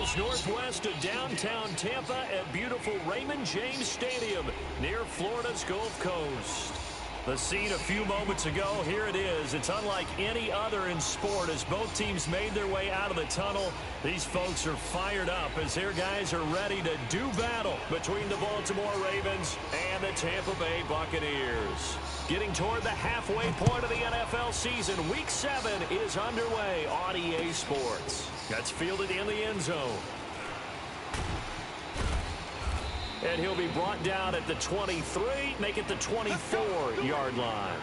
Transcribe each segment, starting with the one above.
miles northwest of downtown Tampa at beautiful Raymond James Stadium near Florida's Gulf Coast. The scene a few moments ago, here it is. It's unlike any other in sport as both teams made their way out of the tunnel. These folks are fired up as their guys are ready to do battle between the Baltimore Ravens and the Tampa Bay Buccaneers. Getting toward the halfway point of the NFL season, Week 7 is underway on EA Sports. That's fielded in the end zone. And he'll be brought down at the 23, make it the 24-yard line.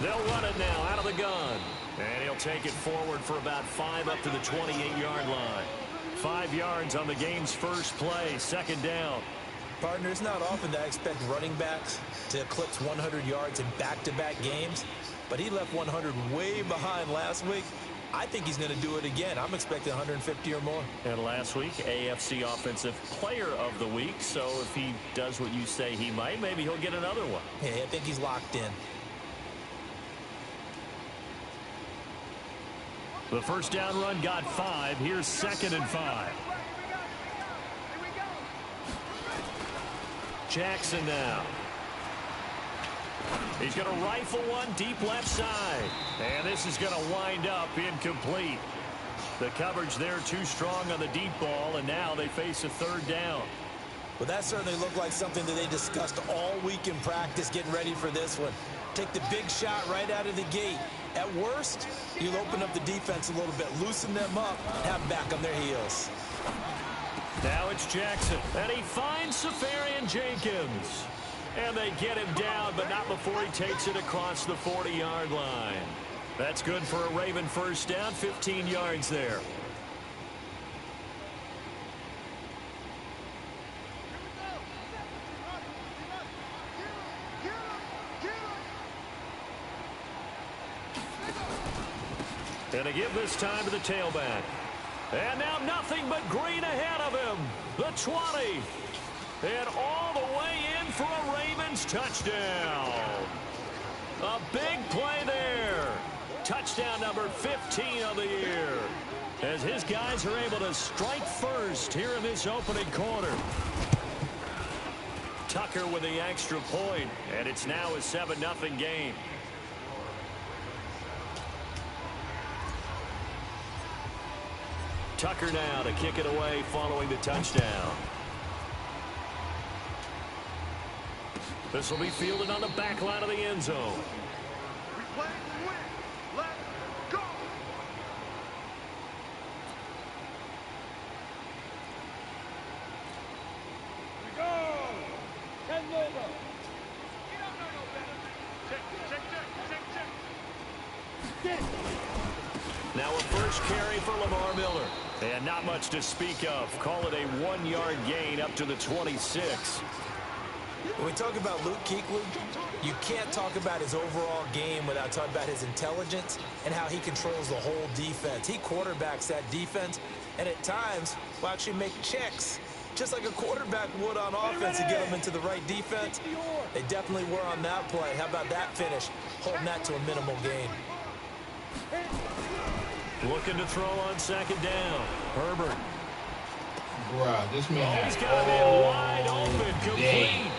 They'll run it now out of the gun. And he'll take it forward for about 5 up to the 28-yard line. 5 yards on the game's first play, second down. Partner, it's not often that I expect running backs to eclipse 100 yards in back-to-back games, but he left 100 way behind last week. I think he's going to do it again. I'm expecting 150 or more. And last week, AFC Offensive Player of the Week. So if he does what you say he might, maybe he'll get another one. Yeah, I think he's locked in. The first down run got 5. Here's 2nd and 5. Jackson now. He's going to rifle one deep left side. And this is going to wind up incomplete. The coverage there too strong on the deep ball, and now they face a third down. Well, that certainly looked like something that they discussed all week in practice, getting ready for this one. Take the big shot right out of the gate. At worst, you'll open up the defense a little bit, loosen them up, have them back on their heels. Now it's Jackson, and he finds Safarian Jenkins. And they get him down, but not before he takes it across the 40-yard line. That's good for a Raven first down, 15 yards there. And to give this time to the tailback. And now nothing but green ahead of him. The 20. And all the way in for a Ravens touchdown. A big play there. Touchdown number 15 of the year. As his guys are able to strike first here in this opening quarter. Tucker with the extra point. And it's now a 7-0 game. Tucker now to kick it away following the touchdown. This will be fielded on the back line of the end zone. We play to win. Let's go. Here we go. Ten over. You don't know no better. Check. Now a first carry for Lamar Miller. And not much to speak of. Call it a 1-yard gain up to the 26. When we talk about Luke Kuechly, you can't talk about his overall game without talking about his intelligence and how he controls the whole defense. He quarterbacks that defense, and at times will actually make checks, just like a quarterback would on offense to get them into the right defense. They definitely were on that play. How about that finish? Holding that to a minimal gain. Looking to throw on second down. Herbert. Bruh, this man He's has got him in wide open, complete.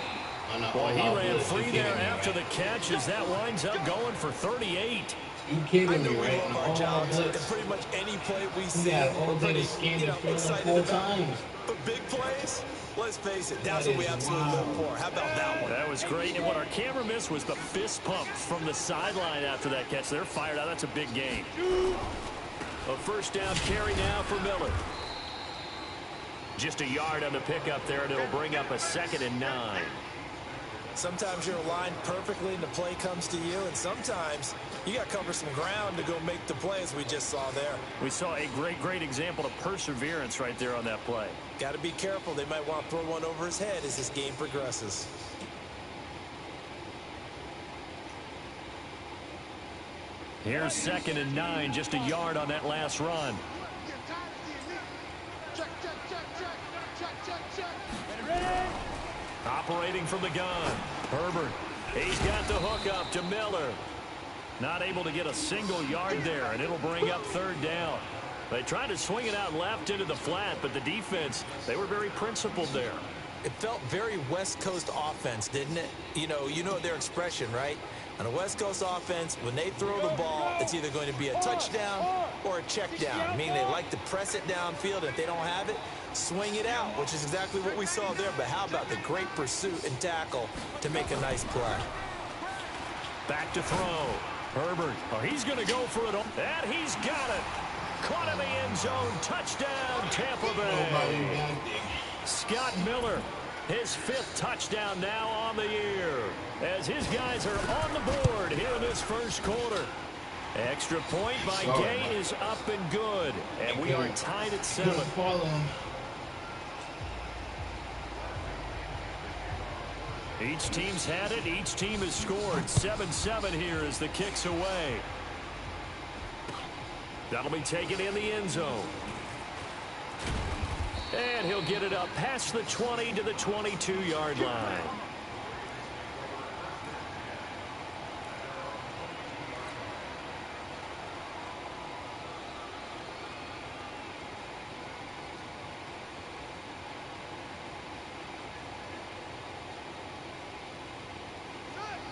Well, he ran free there after the catch as that winds up going for 38. You kidding I me, know we right? love our jobs, and pretty much any play we see, we're pretty excited about. But big plays, let's face it, that's what we absolutely live for. How about that one? That was great, and what our camera missed was the fist pump from the sideline after that catch. They're fired out. That's a big gain. A first down carry now for Miller. Just a yard on the pickup there, and it'll bring up a 2nd and 9. Sometimes you're aligned perfectly and the play comes to you, and sometimes you got to cover some ground to go make the play, as we just saw there. We saw a great example of perseverance right there on that play. Got to be careful. They might want to throw one over his head as this game progresses. Here's 2nd and 9, just a yard on that last run. Operating from the gun, Herbert. He's got the hook up to Miller. Not able to get a single yard there, and it'll bring up 3rd down. They tried to swing it out left into the flat, but the defense, they were very principled there. It felt very West Coast offense, didn't it? You know their expression, right? On a West Coast offense, when they throw the ball, it's either going to be a touchdown or a check down, meaning they like to press it downfield. If they don't have it, swing it out, which is exactly what we saw there. But how about the great pursuit and tackle to make a nice play? Back to throw. Herbert, he's going to go for it. And he's got it. Caught in the end zone. Touchdown, Tampa Bay. Scott Miller, his 5th touchdown now on the year, as his guys are on the board here in this first quarter. Extra point by Gay is up and good, and we are tied at 7. Each team's had it. Each team has scored. 7-7 here as the kick's away. That'll be taken in the end zone. And he'll get it up past the 20 to the 22-yard line.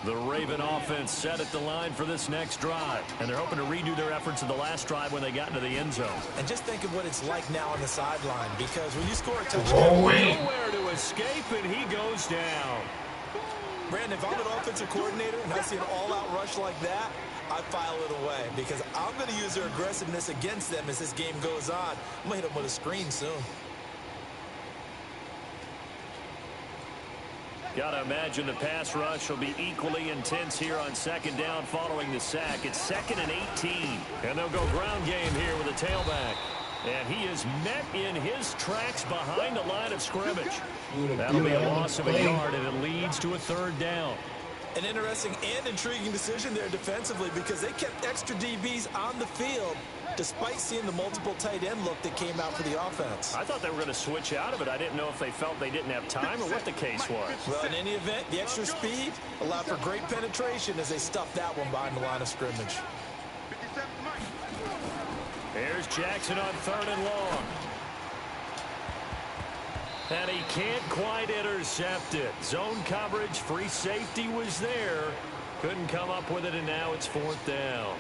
The Raven offense set at the line for this next drive, and they're hoping to redo their efforts in the last drive when they got into the end zone. And just think of what it's like now on the sideline, because when you score a touchdown, nowhere to escape, and he goes down. Brandon, if I'm an offensive coordinator and I see an all-out rush like that, I file it away, because I'm going to use their aggressiveness against them as this game goes on. I'm going to hit them with a screen soon. Got to imagine the pass rush will be equally intense here on 2nd down following the sack. It's 2nd and 18. And they'll go ground game here with a tailback. And he is met in his tracks behind the line of scrimmage. That'll be a loss of a yard, and it leads to a 3rd down. An interesting and intriguing decision there defensively, because they kept extra DBs on the field despite seeing the multiple tight end look that came out for the offense. I thought they were going to switch out of it. I didn't know if they felt they didn't have time or what the case was. Well, in any event, the extra speed allowed for great penetration as they stuffed that one behind the line of scrimmage. Here's Jackson on 3rd and long. And he can't quite intercept it. Zone coverage, free safety was there. Couldn't come up with it, and now it's 4th down.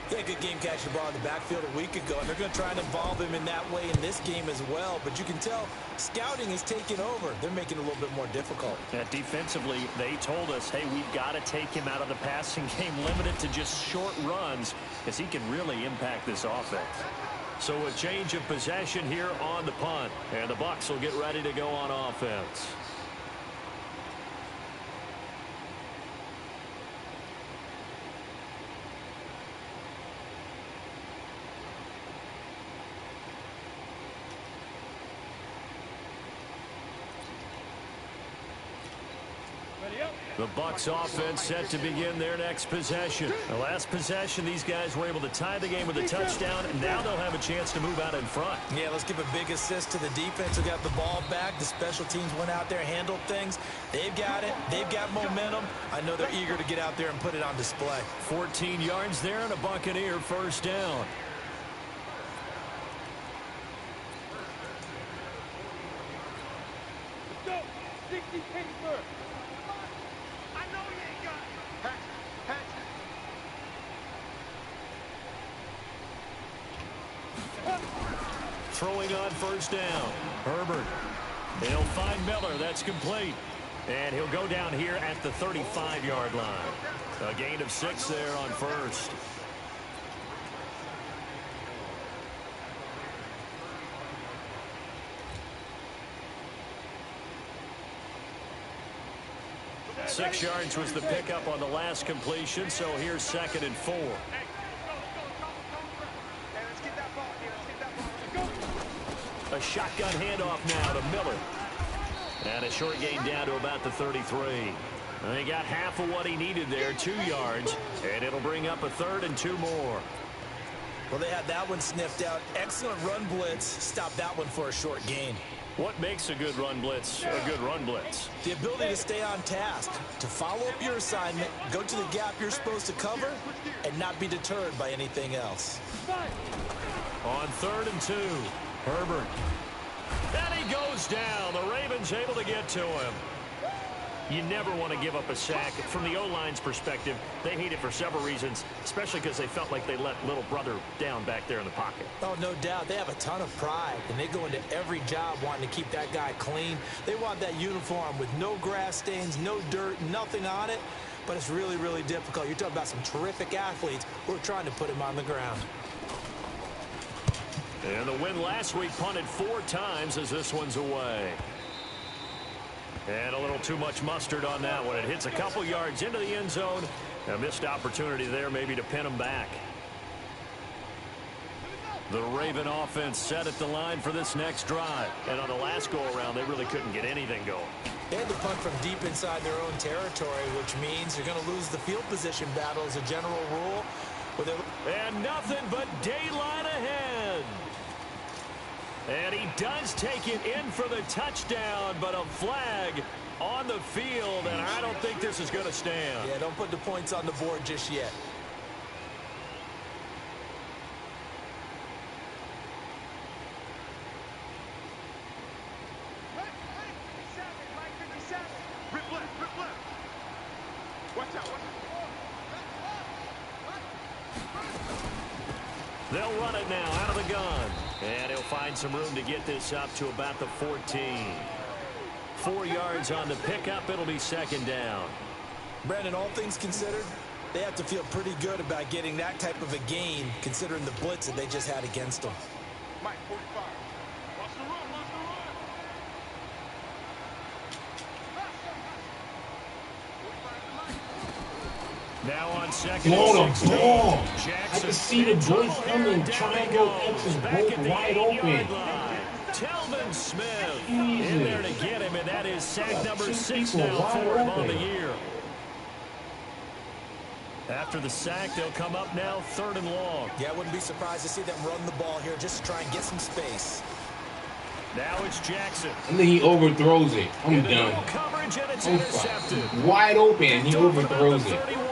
He had a good game catching the ball in the backfield a week ago, and they're going to try and involve him in that way in this game as well. But you can tell scouting is taking over. They're making it a little bit more difficult. Yeah, defensively, they told us, hey, we've got to take him out of the passing game, limited to just short runs, as he can really impact this offense. So a change of possession here on the punt, and the Bucs will get ready to go on offense. The Bucs offense set to begin their next possession. The last possession, these guys were able to tie the game with a touchdown, and now they'll have a chance to move out in front. Yeah, let's give a big assist to the defense who got the ball back. The special teams went out there, handled things. They've got it. They've got momentum. I know they're eager to get out there and put it on display. 14 yards there and a Buccaneer 1st down. Let's go. 60 Pittsburgh. I know you ain't got it. Patch. Throwing on 1st down. Herbert. He'll find Miller. That's complete. And he'll go down here at the 35-yard line. A gain of 6 there on 1st. 6 yards was the pickup on the last completion, so here's 2nd and 4. A shotgun handoff now to Miller. And a short gain down to about the 33. And they got half of what he needed there, 2 yards, and it'll bring up a 3rd and 2 more. Well, they had that one sniffed out. Excellent run blitz. Stop that one for a short gain. What makes a good run blitz a good run blitz? The ability to stay on task, to follow up your assignment, go to the gap you're supposed to cover, and not be deterred by anything else. On 3rd and 2, Herbert. And he goes down. The Ravens able to get to him. You never want to give up a sack. From the O-line's perspective, they hate it for several reasons, especially because they felt like they let little brother down back there in the pocket. Oh, no doubt. They have a ton of pride, and they go into every job wanting to keep that guy clean. They want that uniform with no grass stains, no dirt, nothing on it, but it's really, really difficult. You're talking about some terrific athletes who are trying to put him on the ground. And the win last week punted 4 times as this one's away. And a little too much mustard on that one. It hits a couple yards into the end zone. A missed opportunity there maybe to pin them back. The Raven offense set at the line for this next drive. And on the last go-around, they really couldn't get anything going. They had to punt from deep inside their own territory, which means you're going to lose the field position battle as a general rule. And nothing but daylight ahead. And he does take it in for the touchdown, but a flag on the field, and I don't think this is going to stand. Yeah, don't put the points on the board just yet. They'll run it now out of the gun. And he'll find some room to get this up to about the 14. 4 yards on the pickup. It'll be 2nd down. Brandon, all things considered, they have to feel pretty good about getting that type of a gain, considering the blitz that they just had against them. Mike, 45. Watch the run, watch the run. Now on 2nd Blow and the 16. ball. I Jackson can see the blitz coming. down Triangle he X's goes. Back both at the wide 8-yard open. line. Telvin Smith Jesus. in there to get him, and that is sack number 6 people now wide for him on open. the year. After the sack, they'll come up now 3rd and long. Yeah, I wouldn't be surprised to see them run the ball here just to try and get some space. Now it's Jackson. And then he overthrows it. I'm In the done. double coverage, and it's I'm intercepted. wide open, and he Picked off about overthrows the it. 31.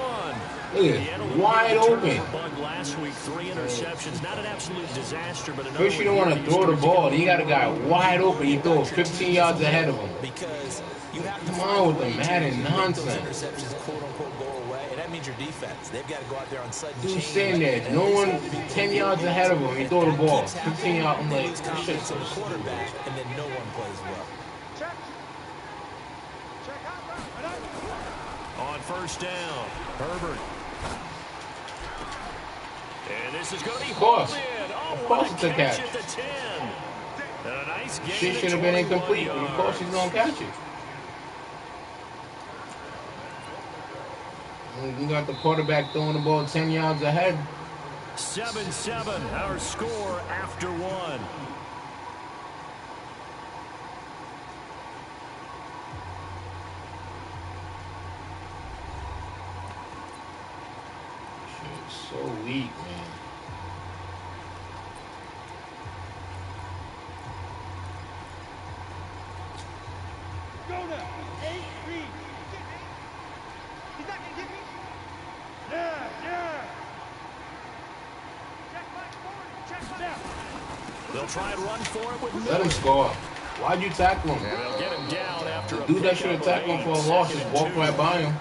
Look He at had a it. little Wide bit of a open. turnover bug last week, 3 interceptions. Not an absolute disaster, but another First, you don't want to throw the ball. Then you got a guy wide open. You throw it 15 yards ahead of him. Because you have to Come find on a with the way to Madden make nonsense. those interceptions quote-unquote go away, and that means your defense. They've got to go out there on sudden Dude change. standing there. and No at one least beat 10 the yards defense. ahead of him. He If throw the that ball. keeps 15 yards. I'm they like, lose this shit's confidence so in the stupid. quarterback, and then no one plays well. Check. Check out. On 1st down, Herbert. And this is going to be course. hauled in. Oh, Of what course a it's a catch catch. at the 10. And a nice gain Shit of should have been 21 incomplete, but of course he's yards. going to catch it. We got the quarterback throwing the ball 10 yards ahead. 7-7, our score after 1. Shit's so weak, man. Go now. 8 feet. He's not going to get me? Yeah, yeah. Check back forward. Check back. They'll try and run for it with Miller. Let him score. Why'd you tackle And him? they'll get him down after The a dude that should pickup have of tackled him 8, for a loss 2nd just and walked 2. right by him.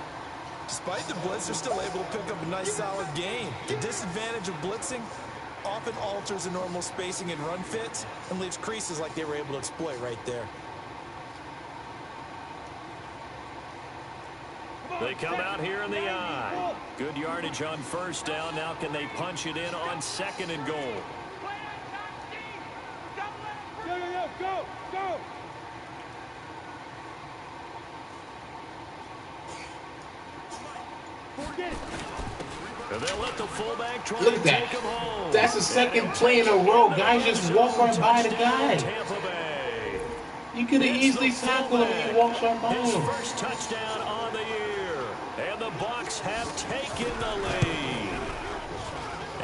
Despite the blitz, they're still able to pick up a nice, solid gain. The disadvantage of blitzing often alters the normal spacing and run fits and leaves creases like they were able to exploit right there. They come out here in the eye. Good yardage on 1st down. Now can they punch it in on 2nd and goal? Yo, go, go. And they'll let the fullback try Look to at take that. him home. That's the second play in a row. Guys just walk right by the guy. Tampa Bay. You could have It's easily the tackled him and he walks right by His him. first touchdown on the year. And the Bucs have taken the lead.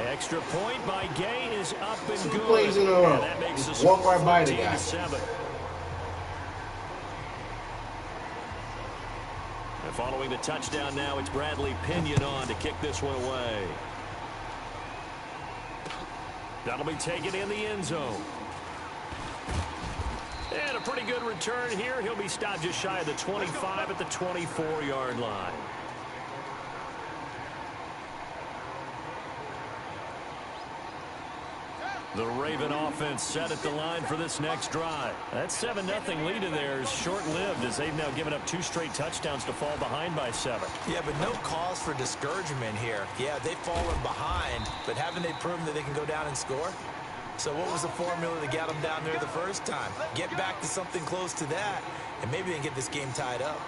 Extra point by Gay is up and 2 good. plays in a row. And that makes Just the walk score right by the guy. 14-7. And following the touchdown now, it's Bradley Pinion on to kick this one away. That'll be taken in the end zone. And a pretty good return here. He'll be stopped just shy of the 25 at the 24-yard line. The Raven offense set at the line for this next drive. That 7-0 lead of theirs short-lived as they've now given up 2 straight touchdowns to fall behind by 7. Yeah, but no cause for discouragement here. Yeah, they've fallen behind, but haven't they proven that they can go down and score? So what was the formula that got them down there the first time? Get back to something close to that, and maybe they can get this game tied up.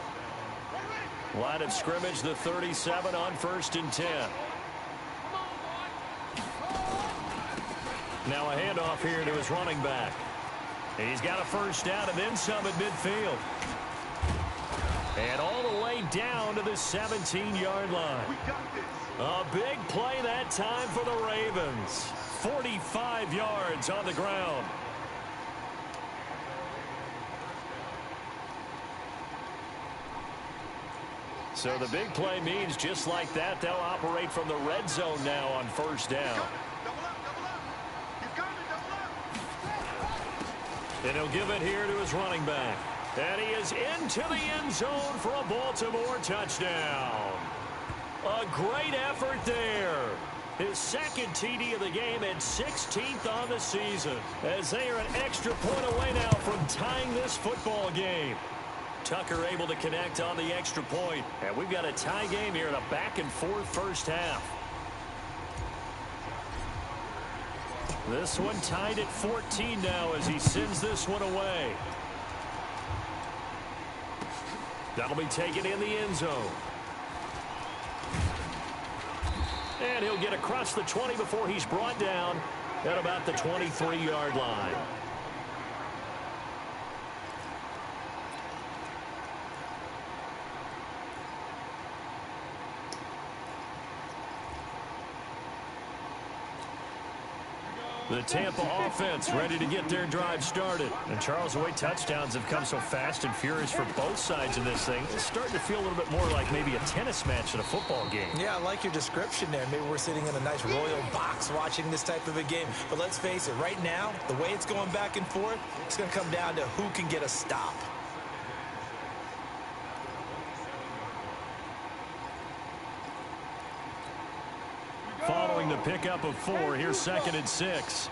Line of scrimmage, the 37 on 1st and 10. Now a handoff here to his running back. He's got a first down and then some at midfield. And all the way down to the 17-yard line. A big play that time for the Ravens. 45 yards on the ground. So the big play means just like that, they'll operate from the red zone now on 1st down. And he'll give it here to his running back. And he is into the end zone for a Baltimore touchdown. A great effort there. His second TD of the game and 16th on the season. As they are an extra point away now from tying this football game. Tucker able to connect on the extra point. And we've got a tie game here in a back-and-forth first half. This one tied at 14 now as he sends this one away. That'll be taken in the end zone. And he'll get across the 20 before he's brought down at about the 23-yard line. The Tampa offense ready to get their drive started. And Charles, the way touchdowns have come so fast and furious for both sides in this thing, it's starting to feel a little bit more like maybe a tennis match in a football game. Yeah, I like your description there. Maybe we're sitting in a nice royal box watching this type of a game. But let's face it, right now, the way it's going back and forth, it's going to come down to who can get a stop. Following the pickup of 4, here's 2nd and 6.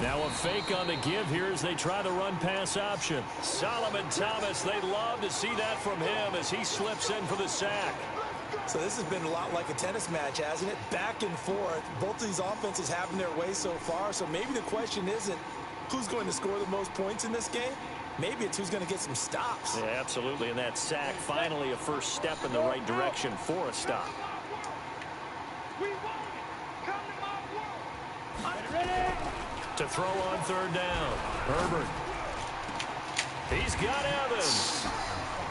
Now a fake on the give here as they try the run-pass option. Solomon Thomas, they'd love to see that from him as he slips in for the sack. So this has been a lot like a tennis match, hasn't it? Back and forth. Both of these offenses having their way so far. So maybe the question isn't who's going to score the most points in this game. Maybe it's who's going to get some stops. Yeah, absolutely. And that sack, finally a first step in the right direction for a stop. To throw on 3rd down. Herbert. He's got Evans.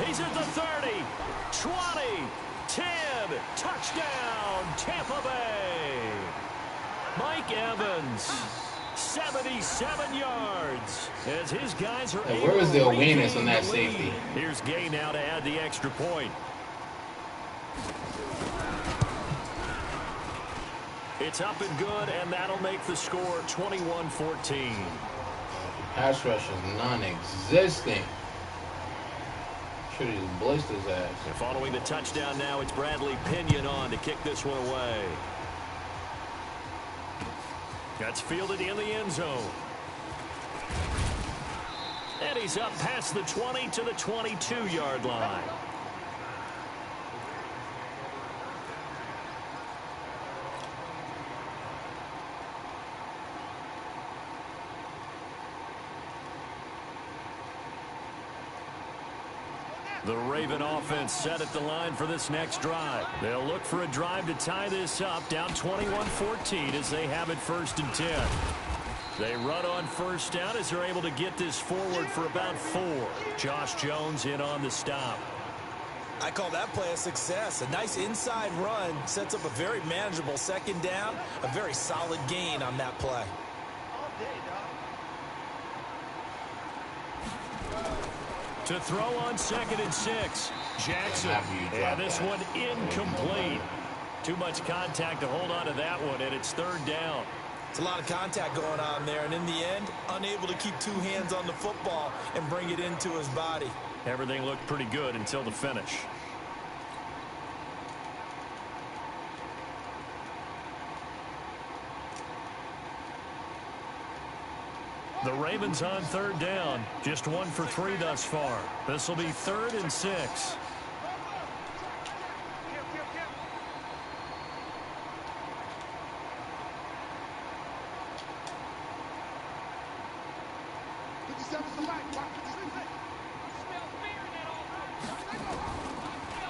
He's at the 30, 20, 10. Touchdown, Tampa Bay. Mike Evans. 77 yards as his guys are And where is the awareness on that the safety? Here's Gay now to add the extra point. It's up and good, and that'll make the score 21-14. Pass rush is non-existent. Should have just blitzed his ass. And following the touchdown now, it's Bradley Pinion on to kick this one away. That's fielded in the end zone. And he's up past the 20 to the 22-yard line. The Raven offense set at the line for this next drive. They'll look for a drive to tie this up, down 21-14 as they have it 1st and 10. They run on 1st down as they're able to get this forward for about 4. Josh Jones in on the stop. I call that play a success. A nice inside run sets up a very manageable 2nd down. A very solid gain on that play. To throw on 2nd and 6. Jackson. And this one incomplete. Too much contact to hold on to that one, and it's 3rd down. It's a lot of contact going on there, and in the end, unable to keep 2 hands on the football and bring it into his body. Everything looked pretty good until the finish. The Ravens on 3rd down. Just 1 for 3 thus far. This will be 3rd and 6.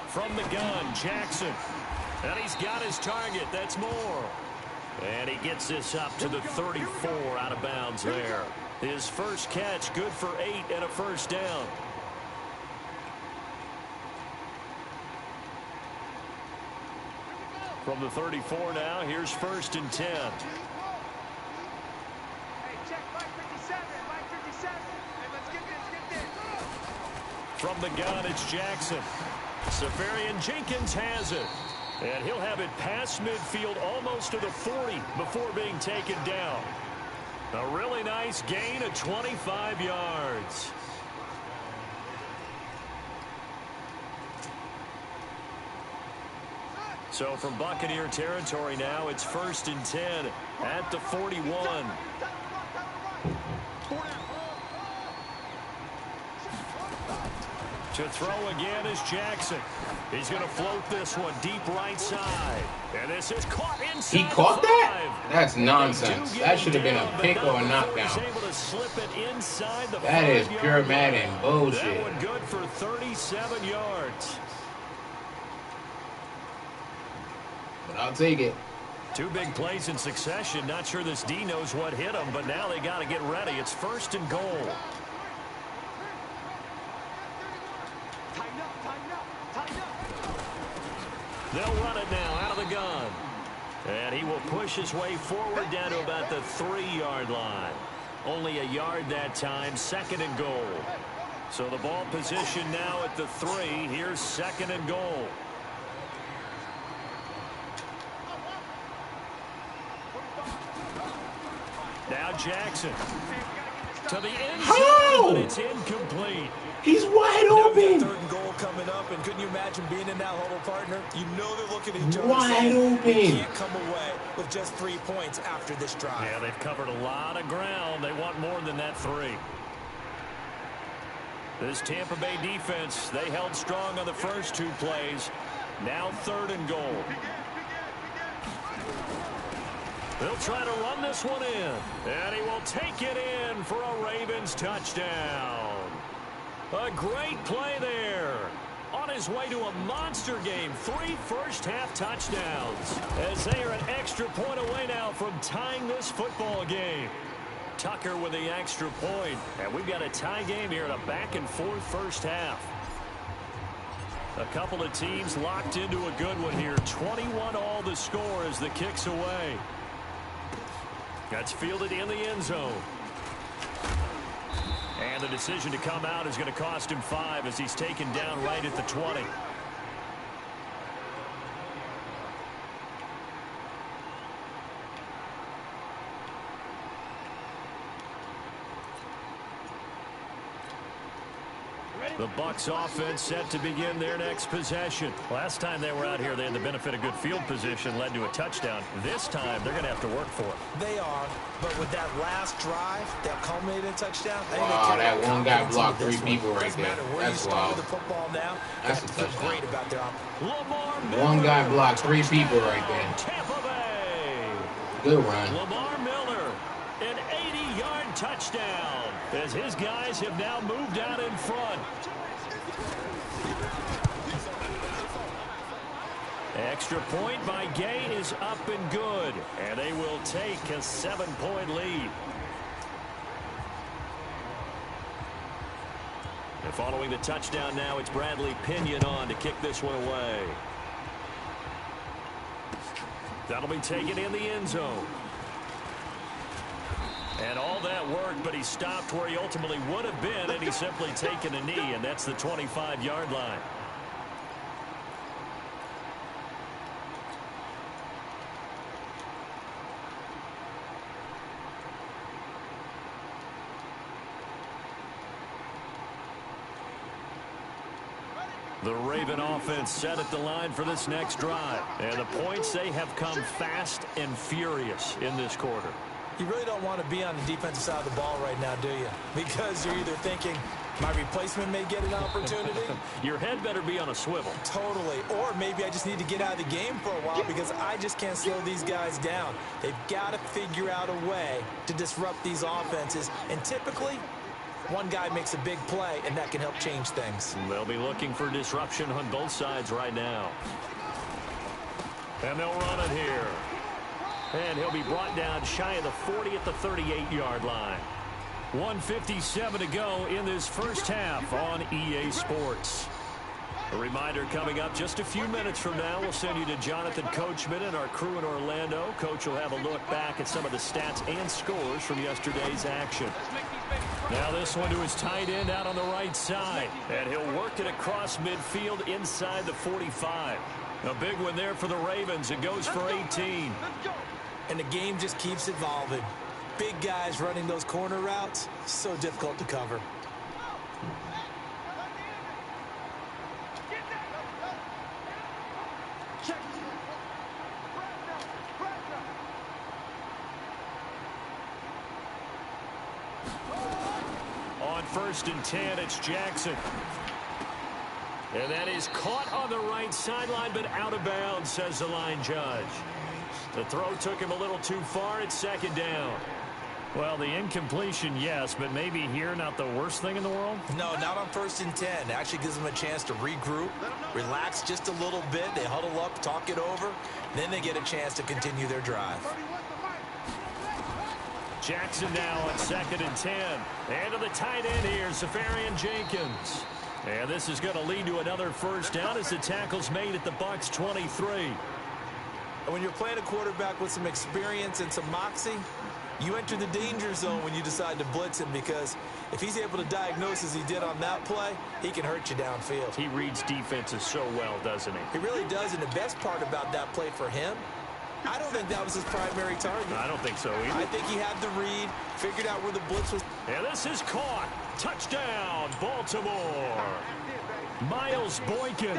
From the gun, Jackson. And he's got his target. That's Moore. And he gets this up to the 34 out of bounds there. His first catch, good for 8 and a 1st down. From the 34 now, here's 1st and 10. From the gun, it's Jackson. Safarian Jenkins has it. And he'll have it past midfield almost to the 40 before being taken down. A really nice gain of 25 yards. So from Buccaneer territory now, it's 1st and 10 at the 41. To throw again is Jackson. He's going to float this one deep right side. And this is caught inside. He caught that? That's nonsense. That should have been a pick or a knockdown. That is pure Madden bullshit. That one good for 37 yards. But I'll take it. 2 big plays in succession. Not sure this D knows what hit him, but now they got to get ready. It's 1st and goal. They'll run it now out of the gun. And he will push his way forward down to about the 3-yard line. Only a yard that time, 2nd and goal. So the ball position now at the 3. Here's 2nd and goal. Now Jackson. To the end zone, but it's incomplete. He's wide open. 3rd and goal coming up, and couldn't you imagine being in that huddle, partner? You know they're looking at each other. Wide open. They can't come away with just 3 points after this drive. Yeah, they've covered a lot of ground. They want more than that 3. This Tampa Bay defense, they held strong on the first 2 plays. Now 3rd and goal. They'll try to run this one in. And he will take it in for a Ravens touchdown. A great play there. On his way to a monster game. 3 first-half touchdowns. As they are an extra point away now from tying this football game. Tucker with the extra point. And we've got a tie game here in a back-and-forth first half. A couple of teams locked into a good one here. 21 all the score as the kick's away. That's fielded in the end zone. And the decision to come out is going to cost him 5 as he's taken down right at the 20. The Bucs offense set to begin their next possession. Last time they were out here, they had the benefit of good field position, led to a touchdown. This time, they're going to have to work for it. They are, but with that last drive that culminated in a touchdown, I think wow, that one guy blocked 3 people right there. That's wild. The football now, that's a touchdown. Great about their one guy blocked 3 people right there. Tampa Bay. Good run. Lamar Miller, an 80-yard touchdown as his guys have now moved out in front. Extra point by Gay is up and good, and they will take a 7-point lead. And following the touchdown now, it's Bradley Pinion on to kick this one away. That'll be taken in the end zone. And all that work, but he stopped where he ultimately would have been, and he's simply taken a knee, and that's the 25-yard line. The Raven offense set at the line for this next drive. And the points, they have come fast and furious in this quarter. You really don't want to be on the defensive side of the ball right now, do you? Because you're either thinking, my replacement may get an opportunity. Your head better be on a swivel. Totally. Or maybe I just need to get out of the game for a while because I just can't slow these guys down. They've got to figure out a way to disrupt these offenses. And typically, one guy makes a big play, and that can help change things. They'll be looking for disruption on both sides right now. And they'll run it here. And he'll be brought down shy of the 40 at the 38-yard line. 1:57 to go in this first half on EA Sports. A reminder coming up just a few minutes from now, we'll send you to Jonathan Coachman and our crew in Orlando. Coach will have a look back at some of the stats and scores from yesterday's action. Now this one to his tight end out on the right side. And he'll work it across midfield inside the 45. A big one there for the Ravens. It goes for 18. And the game just keeps evolving. Big guys running those corner routes, so difficult to cover. On 1st and 10, it's Jackson. And that is caught on the right sideline, but out of bounds, says the line judge. The throw took him a little too far. It's 2nd down. Well, the incompletion, yes, but maybe here not the worst thing in the world? No, not on 1st and 10. It actually gives them a chance to regroup, relax just a little bit. They huddle up, talk it over. Then they get a chance to continue their drive. Jackson now on 2nd and 10. And to the tight end here, Safarian Jenkins. And this is going to lead to another first down as the tackle's made at the Bucs 23. And when you're playing a quarterback with some experience and some moxie, you enter the danger zone when you decide to blitz him, because if he's able to diagnose as he did on that play, he can hurt you downfield. He reads defenses so well, doesn't he? He really does, and the best part about that play for him, I don't think that was his primary target. I don't think so either. I think he had the read, figured out where the blitz was. And this is caught. Touchdown, Baltimore. Miles Boykin,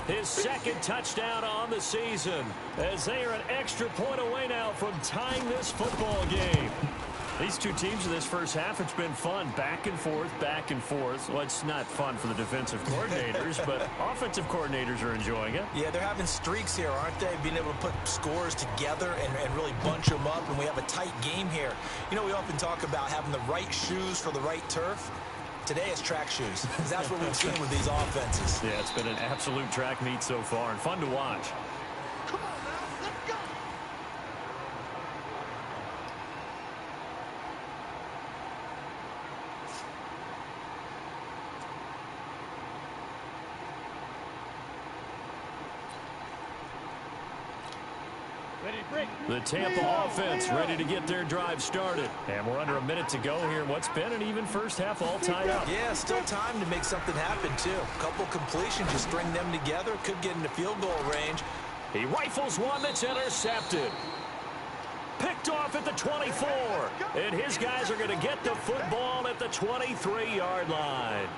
his 2nd touchdown on the season, as they are an extra point away now from tying this football game. These two teams in this first half, it's been fun. Back and forth, back and forth. Well, it's not fun for the defensive coordinators, but offensive coordinators are enjoying it. Yeah, they're having streaks here, aren't they? Being able to put scores together and really bunch them up, and we have a tight game here. You know, we often talk about having the right shoes for the right turf. Today it's track shoes. That's what we've seen with these offenses. Yeah, it's been an absolute track meet so far and fun to watch. Come on now, let's go. The Tampa offense ready to get their drive started. And we're under a minute to go here. What's been an even first half all tied up. Yeah, still time to make something happen, too. A couple completions, just string them together. Could get into field goal range. He rifles one that's intercepted. Picked off at the 24. And his guys are going to get the football at the 23-yard line.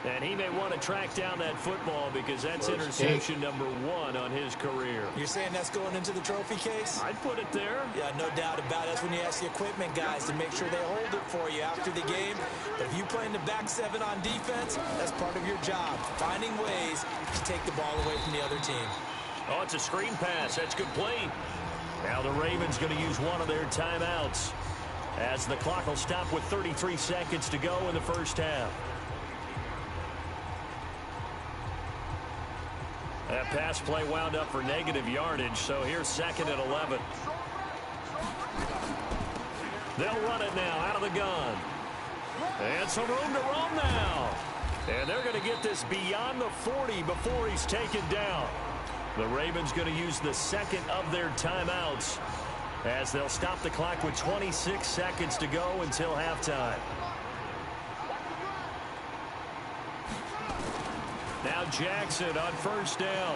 And he may want to track down that football because that's interception number 1 on his career. You're saying that's going into the trophy case? I'd put it there. Yeah, no doubt about it. That's when you ask the equipment guys to make sure they hold it for you after the game. But if you play in the back 7 on defense, that's part of your job, finding ways to take the ball away from the other team. Oh, it's a screen pass. That's complete. Now the Ravens going to use one of their timeouts as the clock will stop with 33 seconds to go in the first half. That pass play wound up for negative yardage, so here's 2nd and 11. They'll run it now out of the gun. And some room to roam now. And they're going to get this beyond the 40 before he's taken down. The Ravens going to use the 2nd of their timeouts as they'll stop the clock with 26 seconds to go until halftime. Now Jackson on 1st down.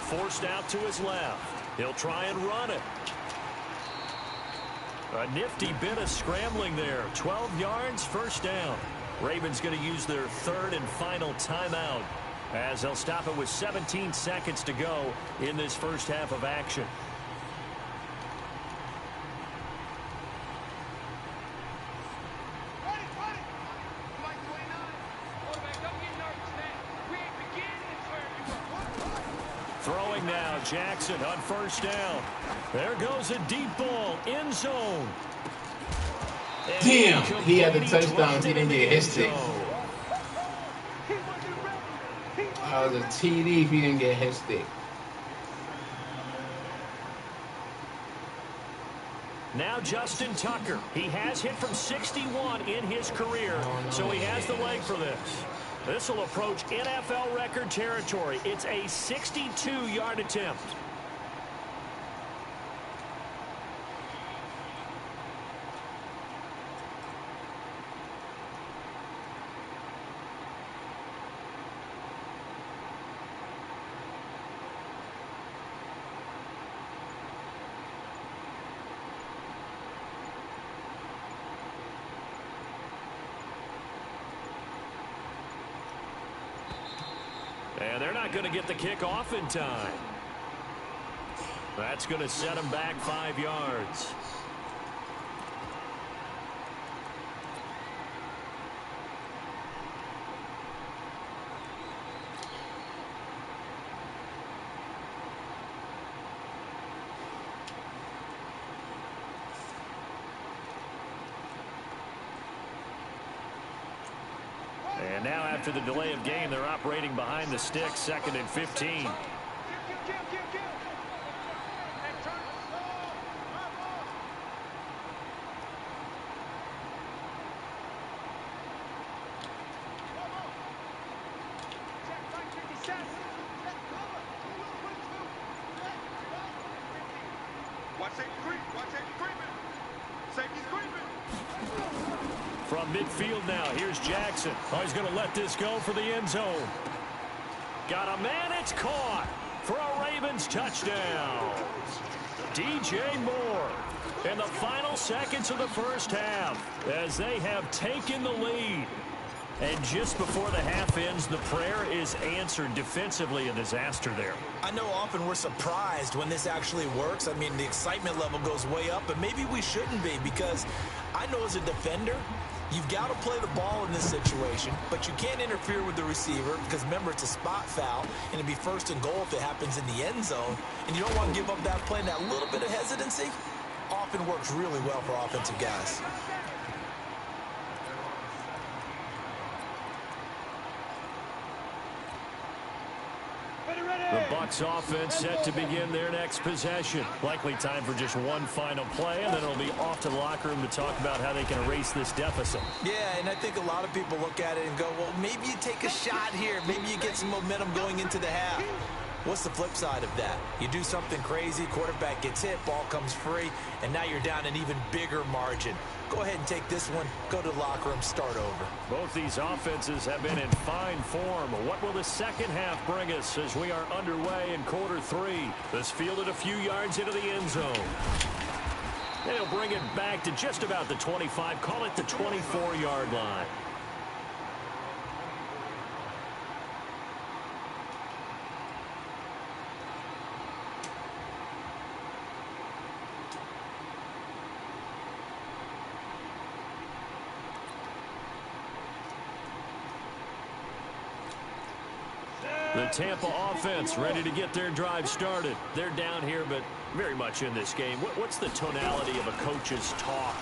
Forced out to his left. He'll try and run it. A nifty bit of scrambling there. 12 yards, 1st down. Ravens going to use their 3rd and final timeout as they'll stop it with 17 seconds to go in this first half of action. Throwing now, Jackson on 1st down. There goes a deep ball, end zone. Damn, he had the touchdown. He didn't get his stick. That was a TD if he didn't get his stick. Now Justin Tucker. He has hit from 61 in his career, so he has the leg for this. This will approach NFL record territory. It's a 62-yard attempt. And they're not going to get the kick off in time. That's going to set them back 5 yards. And now after the delay of game, they're operating behind the sticks, 2nd and 15. From midfield now, here's Jackson. Oh, he's going to let this go for the end zone. Got a man, it's caught for a Ravens touchdown. DJ Moore in the final seconds of the first half as they have taken the lead. And just before the half ends, the prayer is answered. Defensively, a disaster there. I know often we're surprised when this actually works. I mean, the excitement level goes way up, but maybe we shouldn't be, because I know as a defender, you've got to play the ball in this situation, but you can't interfere with the receiver because, remember, it's a spot foul, and it'd be 1st and goal if it happens in the end zone, and you don't want to give up that play. And that little bit of hesitancy often works really well for offensive guys. The Bucs offense set to begin their next possession. Likely time for just one final play, and then it'll be off to the locker room to talk about how they can erase this deficit. Yeah, and I think a lot of people look at it and go, well, maybe you take a shot here. Maybe you get some momentum going into the half. What's the flip side of that? You do something crazy, quarterback gets hit, ball comes free, and now you're down an even bigger margin. Go ahead and take this one, go to the locker room, start over. Both these offenses have been in fine form. What will the second half bring us as we are underway in quarter 3? This fielded a few yards into the end zone. They'll bring it back to just about the 25, call it the 24-yard line. The Tampa offense ready to get their drive started. They're down here, but very much in this game. What's the tonality of a coach's talk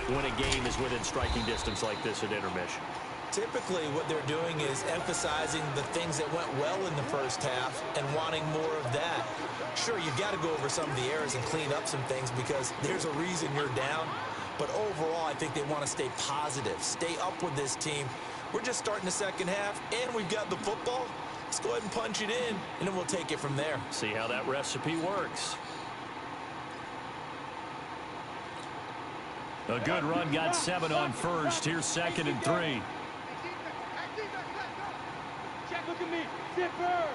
when a game is within striking distance like this at intermission? Typically, what they're doing is emphasizing the things that went well in the first half and wanting more of that. Sure, you've got to go over some of the errors and clean up some things because there's a reason you're down. But overall, I think they want to stay positive, stay up with this team. We're just starting the second half, and we've got the football. Let's go ahead and punch it in, and then we'll take it from there. See how that recipe works. A good run got 7 on first. Here's 2nd and 3. Jack, look at me. Zipper.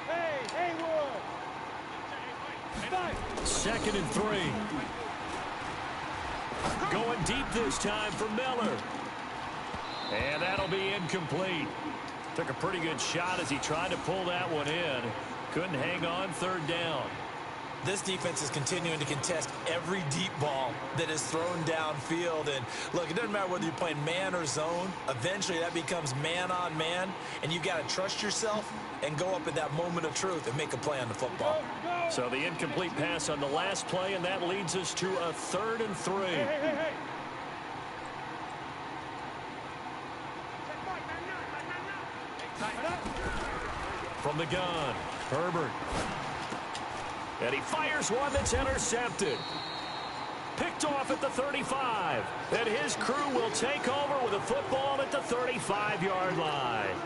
Hey, Haywood. 2nd and 3. Going deep this time for Miller. And that'll be incomplete. Took a pretty good shot as he tried to pull that one in. Couldn't hang on 3rd down. This defense is continuing to contest every deep ball that is thrown downfield. And, look, it doesn't matter whether you're playing man or zone. Eventually, that becomes man-on-man, and you've got to trust yourself and go up at that moment of truth and make a play on the football. So the incomplete pass on the last play, and that leads us to a 3rd and 3. Hey. From the gun, Herbert. And he fires one that's intercepted. Picked off at the 35. And his crew will take over with a football at the 35-yard line.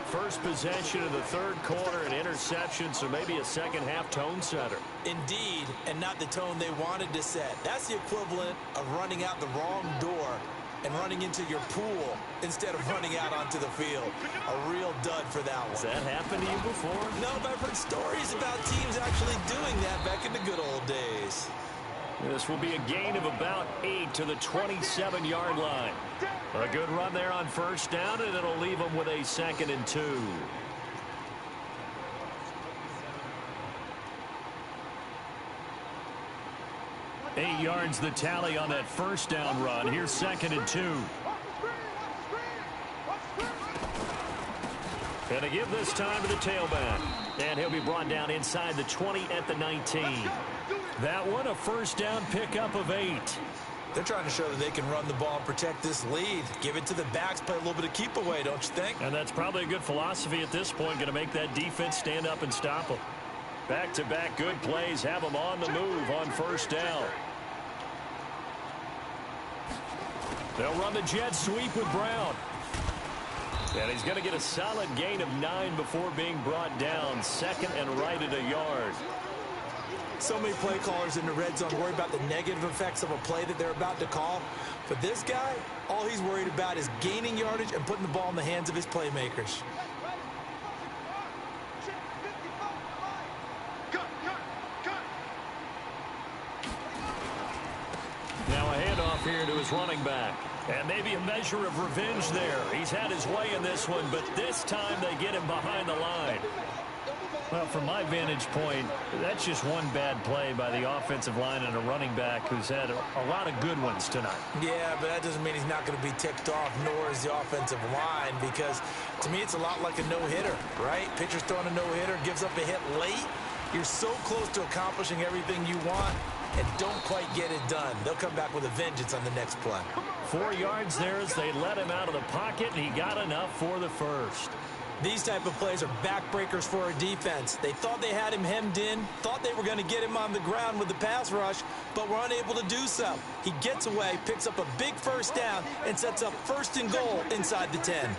First possession of the 3rd quarter, an interception, so maybe a second-half tone setter. Indeed, and not the tone they wanted to set. That's the equivalent of running out the wrong door and running into your pool instead of running out onto the field. A real dud for that one. Has that happened to you before? No, but I've heard stories about teams actually doing that back in the good old days. This will be a gain of about 8 to the 27-yard line. A good run there on 1st down, and it'll leave them with a 2nd and 2. Eight yards the tally on that 1st down run. Here's 2nd and 2. And to give this time to the tailback. And he'll be brought down inside the 20 at the 19. That one, a 1st down pickup of 8. They're trying to show that they can run the ball and protect this lead. Give it to the backs, play a little bit of keep away, don't you think? And that's probably a good philosophy at this point, going to make that defense stand up and stop them. Back-to-back good plays, have them on the move on 1st down. They'll run the jet sweep with Brown. And he's going to get a solid gain of 9 before being brought down. 2nd and right at a yard. So many play callers in the red zone worry about the negative effects of a play that they're about to call. But this guy, all he's worried about is gaining yardage and putting the ball in the hands of his playmakers. Now a handoff here to his running back. And maybe a measure of revenge there. He's had his way in this one, but this time they get him behind the line. Well, from my vantage point, that's just one bad play by the offensive line and a running back who's had a lot of good ones tonight. Yeah, but that doesn't mean he's not going to be ticked off, nor is the offensive line, because to me it's a lot like a no-hitter, right? Pitcher's throwing a no-hitter, gives up a hit late. You're so close to accomplishing everything you want and don't quite get it done. They'll come back with a vengeance on the next play. 4 yards there as they let him out of the pocket, and he got enough for the 1st. These type of plays are backbreakers for a defense. They thought they had him hemmed in, thought they were going to get him on the ground with the pass rush, but were unable to do so. He gets away, picks up a big 1st down, and sets up 1st and goal inside the 10.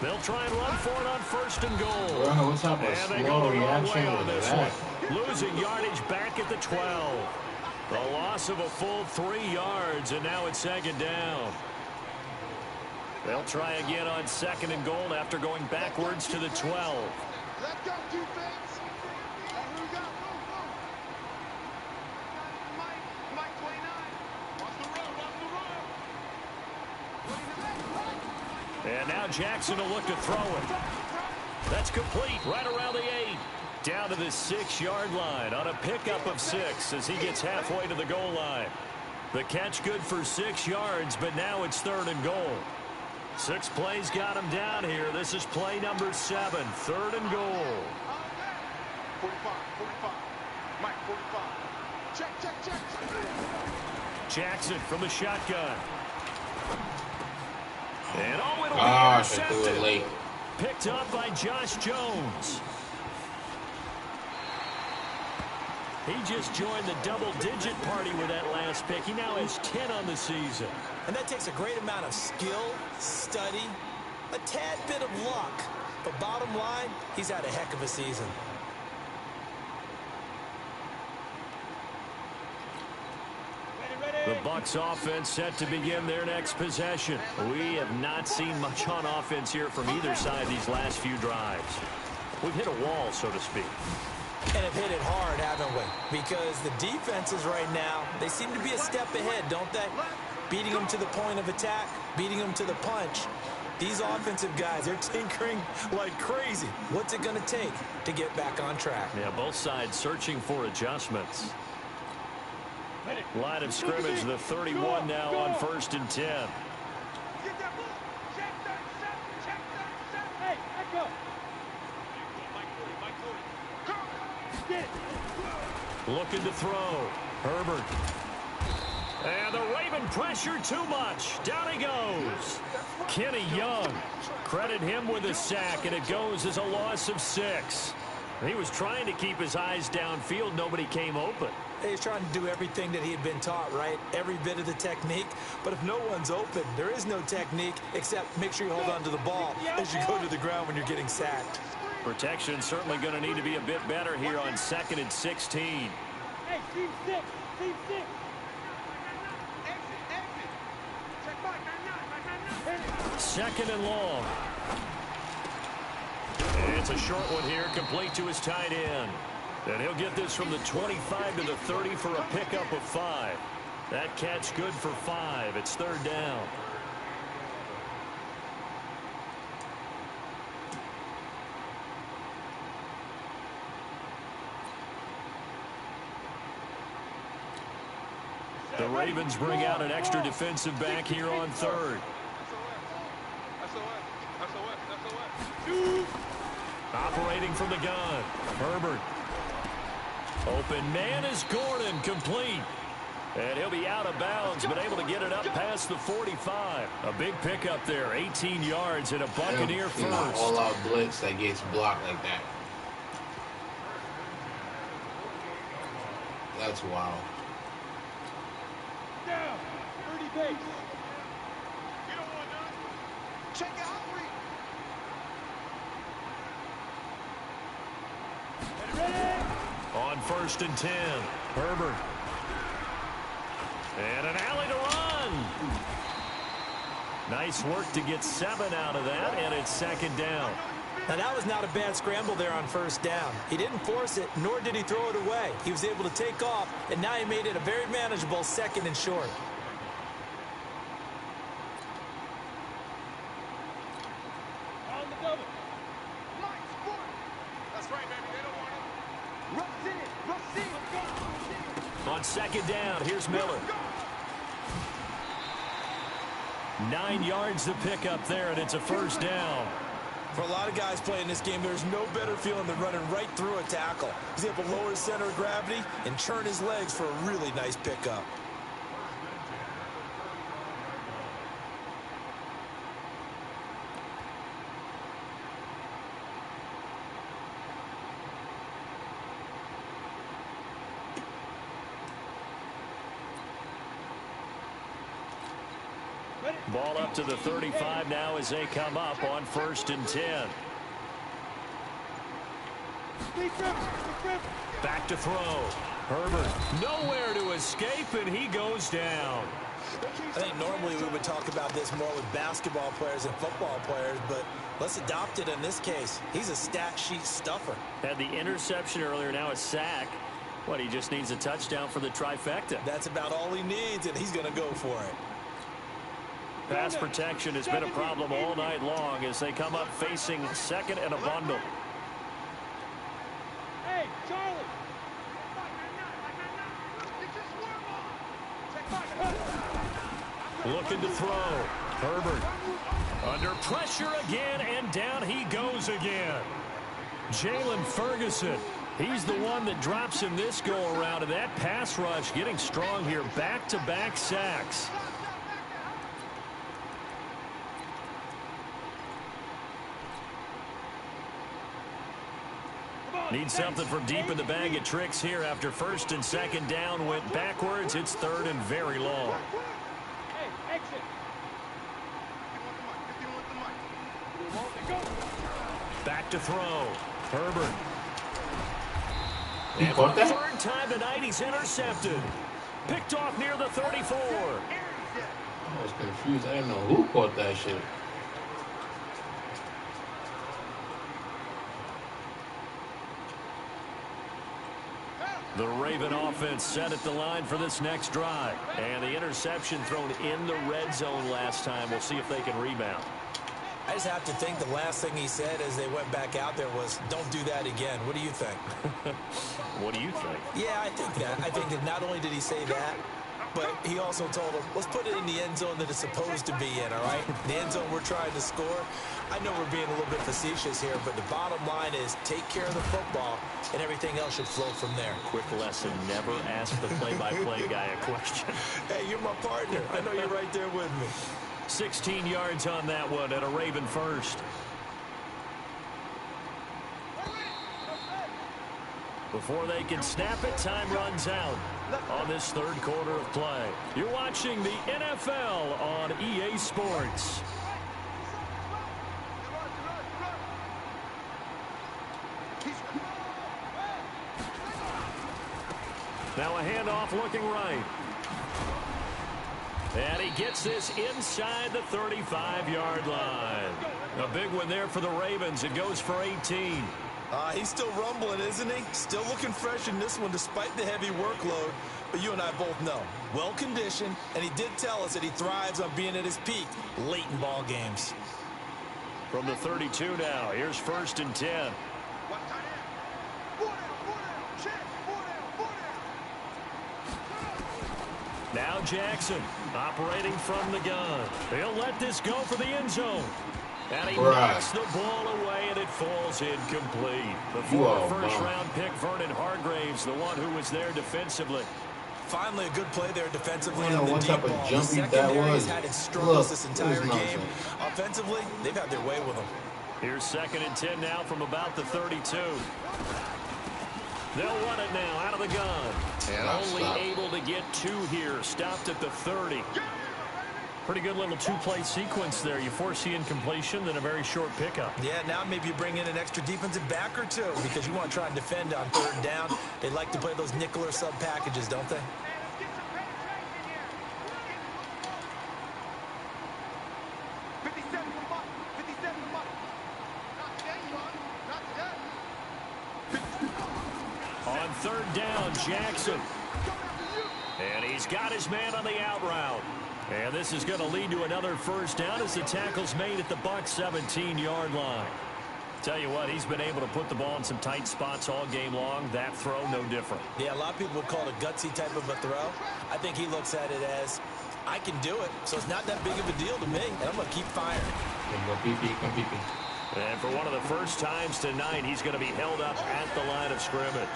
They'll try and run for it on 1st and goal. Bro, what's up with And they slow go the wrong reaction way on with this that? one. Losing yardage back at the 12. The loss of a full 3 yards, and now it's 2nd down. They'll try again on 2nd and goal after going backwards to the 12. Let's go, defense. Who we got? Mike 29. Watch the road. And now Jackson will look to throw it. That's complete right around the 8. Down to the 6-yard line on a pickup of 6 as he gets halfway to the goal line. The catch good for 6 yards, but now it's 3rd and goal. 6 plays got him down here. This is play number 7, 3rd and goal. 45. Mike 45. Check. Jackson from the shotgun. And it'll be I threw it intercepted. late. Picked up by Josh Jones. He just joined the double-digit party with that last pick. He now has 10 on the season. And that takes a great amount of skill, study, a tad bit of luck. But bottom line, he's had a heck of a season. The Bucs offense set to begin their next possession. We have not seen much on offense here from either side these last few drives. We've hit a wall, so to speak. And have hit it hard, haven't we? Because the defenses right now, they seem to be a step ahead, don't they? Beating them to the point of attack, beating them to the punch. These offensive guys are tinkering like crazy. What's it going to take to get back on track? Yeah, both sides searching for adjustments. Line of scrimmage, the 31 now on 1st and 10. Get that ball. Check that set. Check that set. Hey, let go. Get it. Looking to throw. Herbert. And the Raven pressure too much. Down he goes. Kenny Young. Credit him with a sack, and it goes as a loss of 6. He was trying to keep his eyes downfield. Nobody came open. He's trying to do everything that he had been taught, right? Every bit of the technique. But if no one's open, there is no technique except make sure you hold on to the ball as you go to the ground when you're getting sacked. Protection certainly going to need to be a bit better here on 2nd and 16. Hey, team 6. Team 6. Second and long. It's a short one here, complete to his tight end. And he'll get this from the 25 to the 30 for a pickup of 5. That catch good for 5. It's 3rd down. The Ravens bring out an extra defensive back here on 3rd. Operating from the gun. Herbert. Open man is Gordon, complete. And he'll be out of bounds, but able to get it up past the 45. A big pickup there, 18 yards and a Buccaneer first. All-out blitz that gets blocked like that. That's wild. Down. 30 base. You don't want none? Check it out. Ready? On 1st and 10, Herbert. And an alley to run. Nice work to get 7 out of that, and it's 2nd down. Now, that was not a bad scramble there on 1st down. He didn't force it, nor did he throw it away. He was able to take off, and now he made it a very manageable 2nd and short. On the double. That's right, baby. They don't want it. Rush in. Rush in. On 2nd down, here's Miller. 9 yards to pick up there, and it's a 1st down. For a lot of guys playing this game, there's no better feeling than running right through a tackle. He's able to lower his center of gravity and churn his legs for a really nice pickup. Ball up to the 35 now as they come up on 1st and 10. Back to throw. Herbert nowhere to escape, and he goes down. I think normally we would talk about this more with basketball players and football players, but let's adopt it in this case. He's a stat sheet stuffer. Had the interception earlier, now a sack. What, he just needs a touchdown for the trifecta. That's about all he needs, and he's going to go for it. Pass protection has been a problem all night long as they come up facing 2nd and a bundle. Hey, Charlie. Looking to throw. Herbert under pressure again, and down he goes again. Jalen Ferguson He's the one that drops him this go-around, and that pass rush getting strong here. Back-to-back sacks. Need something from deep in the bag of tricks here after first and second down went backwards. It's third and very long. Hey, exit. Back to throw. Herbert. He And caught for the that? third time tonight, he's intercepted. Picked off near the 34. I was confused. I didn't know who caught that shit. The Raven offense set at the line for this next drive. And the interception thrown in the red zone last time. We'll see if they can rebound. I just have to think the last thing he said as they went back out there was, don't do that again. What do you think? What do you think? Yeah, I think that. I think that not only did he say that, but he also told him, let's put it in the end zone that it's supposed to be in, all right? The end zone we're trying to score. I know we're being a little bit facetious here, but the bottom line is take care of the football, and everything else should flow from there. Quick lesson, never ask the play-by-play guy a question. Hey, you're my partner. I know you're right there with me. 16 yards on that one and a Raven first. Before they can snap it, time runs out on this third quarter of play. You're watching the NFL on EA Sports. Now a handoff looking right. And he gets this inside the 35-yard line. A big one there for the Ravens. It goes for 18. He's still rumbling, isn't he? Still looking fresh in this one despite the heavy workload. But you and I both know, well-conditioned, and he did tell us that he thrives on being at his peak late in ball games. From the 32 now, here's first and 10. Now Jackson operating from the gun. He'll let this go for the end zone. And he knocks the ball away, and it falls incomplete. The former first-round pick, Vernon Hargraves, the one who was there defensively. Finally, a good play there defensively. I don't know what type of jumpy that was. Had its struggles this entire game. Offensively, they've had their way with them. Here's second and 10 now from about the 32. They'll run it now out of the gun. And only able to get two here. Stopped at the 30. Pretty good little two-play sequence there. You foresee incompletion, then a very short pickup. Yeah, now maybe you bring in an extra defensive back or two because you want to try and defend on third down. They like to play those nickel or sub packages, don't they? On third down, Jackson. And he's got his man on the out route. And this is going to lead to another first down as the tackle's made at the Bucs 17-yard line. Tell you what, he's been able to put the ball in some tight spots all game long. That throw, no different. Yeah, a lot of people would call it a gutsy type of a throw. I think he looks at it as, I can do it, so it's not that big of a deal to me, and I'm going to keep firing. And for one of the first times tonight, he's going to be held up at the line of scrimmage.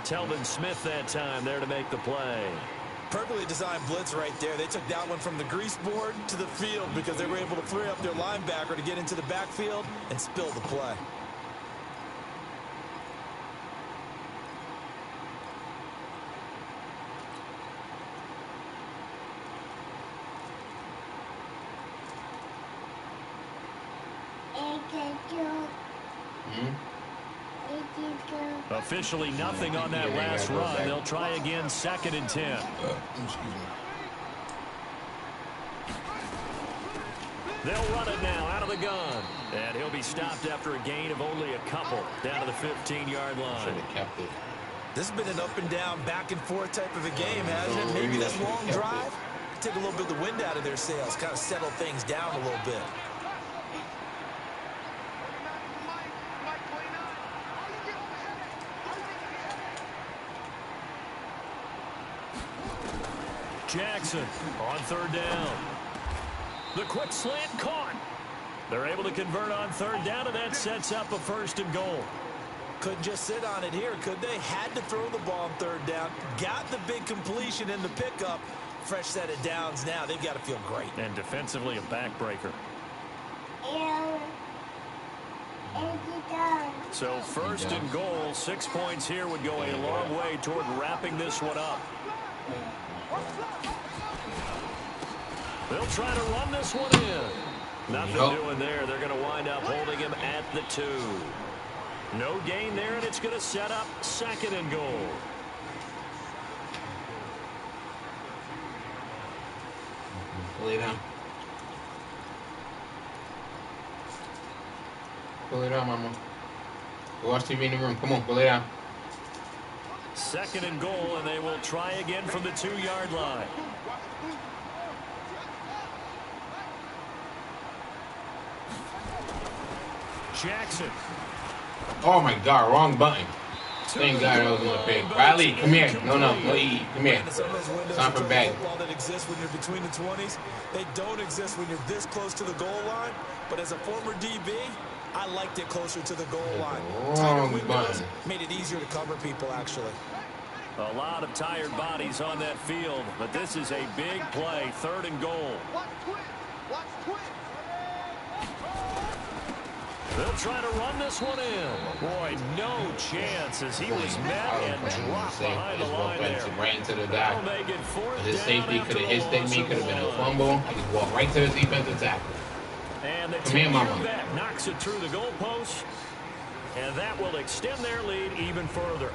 Telvin Smith that time there to make the play. Perfectly designed blitz right there. They took that one from the grease board to the field because they were able to free up their linebacker to get into the backfield and spill the play. Officially nothing on that last run. They'll try again, second and 10. They'll run it now out of the gun. And he'll be stopped after a gain of only a couple down to the 15-yard line. This has been an up and down, back and forth type of a game, hasn't it? Maybe this long drive take a little bit of the wind out of their sails, kind of settle things down a little bit. Jackson on third down. The quick slant caught. They're able to convert on third down, and that sets up a first and goal. couldn't just sit on it here, could they? Had to throw the ball on third down. Got the big completion in the pickup. Fresh set of downs now. They've got to feel great. And defensively, a backbreaker. So first and goal, 6 points here would go a long way toward wrapping this one up. They'll try to run this one in. Nothing doing there. They're going to wind up holding him at the 2. No gain there, and it's going to set up second and goal. Pull it down. Pull it down, mama. Go watch TV in the room. Come on, pull it down. Second and goal, and they will try again from the 2-yard line. Jackson. Oh my God, wrong button. Thank God I was on the pick. Riley, come here. No, E. Come here. Time for bag. Football that exists when you're between the 20s, they don't exist when you're this close to the goal line. But as a former DB, I liked it closer to the goal line. Wrong button. Made it easier to cover people, actually. A lot of tired bodies on that field, but this is a big play, third and goal. They'll try to run this one in. Boy, no chance as he was met and dropped behind the line there. Right into the guy. Make it fourth His down safety after could have the hit loss me, of could have been a 1. fumble. He just walked right to his defensive tackle. And the Come here, mama. back knocks it through the goalpost. And that will extend their lead even further.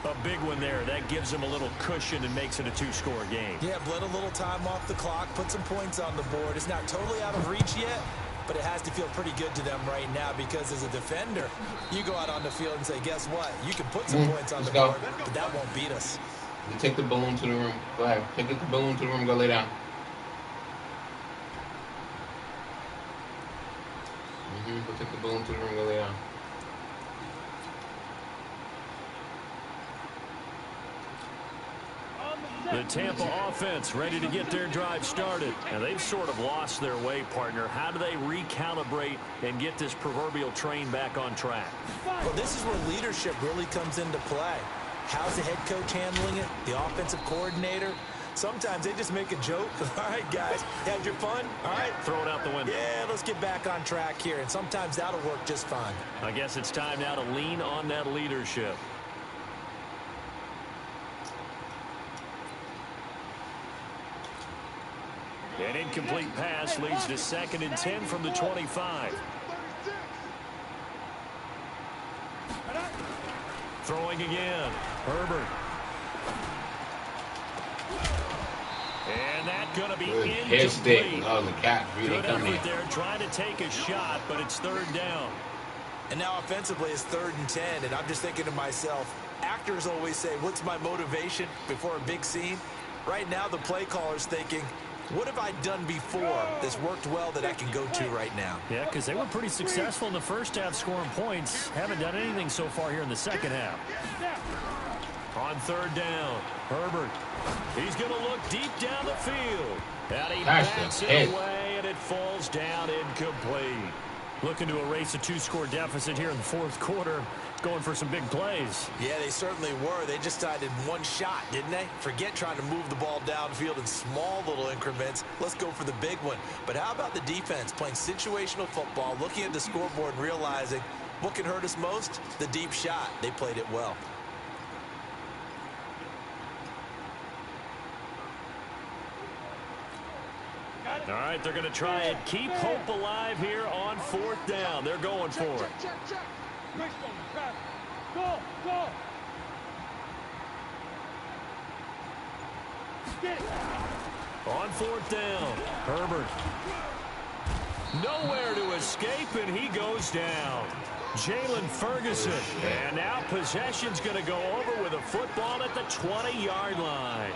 A big one there. That gives them a little cushion and makes it a 2-score game. Yeah, bled a little time off the clock, put some points on the board. It's not totally out of reach yet, but it has to feel pretty good to them right now because as a defender, you go out on the field and say, guess what? You can put some points on the board, but that won't beat us. You take the balloon to the room. Go ahead. Take the balloon to the room. Go lay down. Go take the balloon to the room. Go lay down. The Tampa offense ready to get their drive started. And they've sort of lost their way, partner. How do they recalibrate and get this proverbial train back on track? Well, this is where leadership really comes into play. How's the head coach handling it? The offensive coordinator? Sometimes they just make a joke. All right, guys, had your fun? All right. Throw it out the window. Yeah, let's get back on track here. And sometimes that'll work just fine. I guess it's time now to lean on that leadership. An incomplete pass leads to 2nd and 10 from the 25. Throwing again. Herbert. And that's going to be incomplete. Oh, the cat really Good coming. effort there, trying to take a shot, but it's 3rd down. And now offensively it's 3rd and 10, and I'm just thinking to myself, actors always say, what's my motivation before a big scene? Right now the play caller's thinking, what have I done before that's worked well that I can go to right now? Yeah, because they were pretty successful in the first half scoring points. Haven't done anything so far here in the second half. On 3rd down, Herbert. He's going to look deep down the field. And he backs it away, and it falls down incomplete. Looking to erase a 2-score deficit here in the 4th quarter. Going for some big plays. Yeah, they certainly were. They just decided one shot, didn't they? Forget trying to move the ball downfield in small little increments. Let's go for the big one. But how about the defense playing situational football, looking at the scoreboard and realizing what can hurt us most? The deep shot. They played it well. All right, they're going to try and keep hope alive here on 4th down. They're going for it. On 4th down, Herbert. Nowhere to escape, and he goes down. Jalen Ferguson. And now possession's going to go over with a football at the 20-yard line.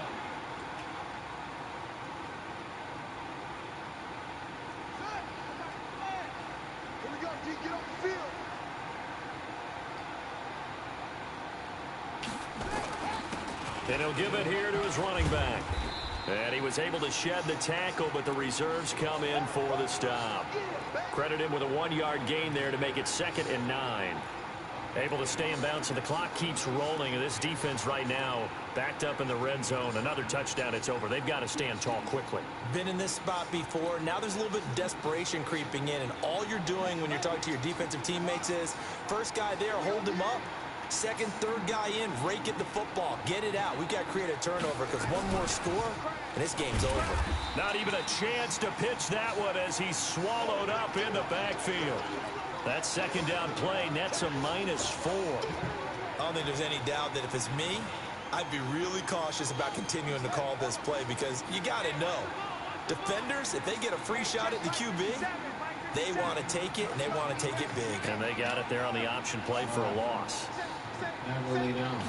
And he'll give it here to his running back. And he was able to shed the tackle, but the reserves come in for the stop. Credit him with a 1-yard gain there to make it 2nd and 9. Able to stay in bounds, so the clock keeps rolling. And this defense right now backed up in the red zone. Another touchdown, it's over. They've got to stand tall quickly. Been in this spot before. Now there's a little bit of desperation creeping in, and all you're doing when you're talking to your defensive teammates is, first guy there, hold him up. Second, third guy in, rake at the football. Get it out. We've got to create a turnover because one more score, and this game's over. Not even a chance to pitch that one as he's swallowed up in the backfield. That second down play nets a -4. I don't think there's any doubt that if it's me, I'd be really cautious about continuing to call this play because you got to know, defenders, if they get a free shot at the QB, they want to take it, and they want to take it big. And they got it there on the option play for a loss. I really don't.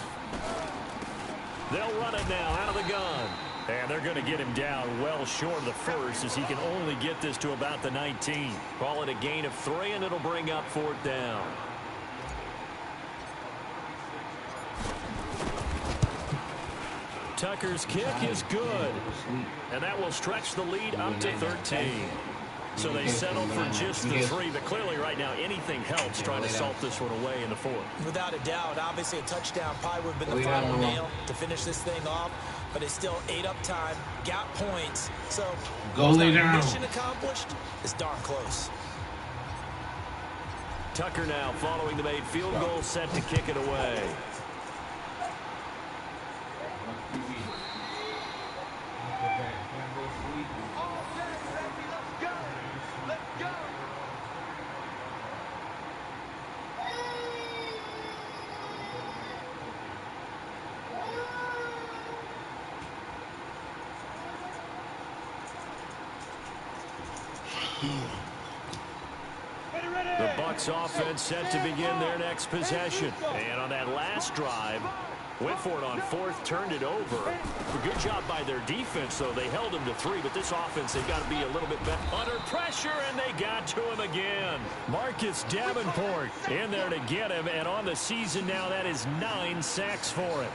They'll run it now out of the gun. And they're going to get him down well short of the first as he can only get this to about the 19. Call it a gain of 3, and it'll bring up 4th down. Tucker's kick is good. And that will stretch the lead up to 13. So they settle for just the 3, but clearly right now anything helps trying to salt this one away in the 4th. Without a doubt, obviously a touchdown probably would have been the final nail to finish this thing off, but it's still 8 up time, got points, so go lay down. Mission accomplished. It's darn close. Tucker now following the made field goal, set to kick it away. The Bucs offense set to begin their next possession. And on that last drive, went for it on 4th, turned it over. A good job by their defense, though. They held him to 3, but this offense, they've got to be a little bit better. Under pressure, and they got to him again. Marcus Davenport in there to get him, and on the season now, that is 9 sacks for him.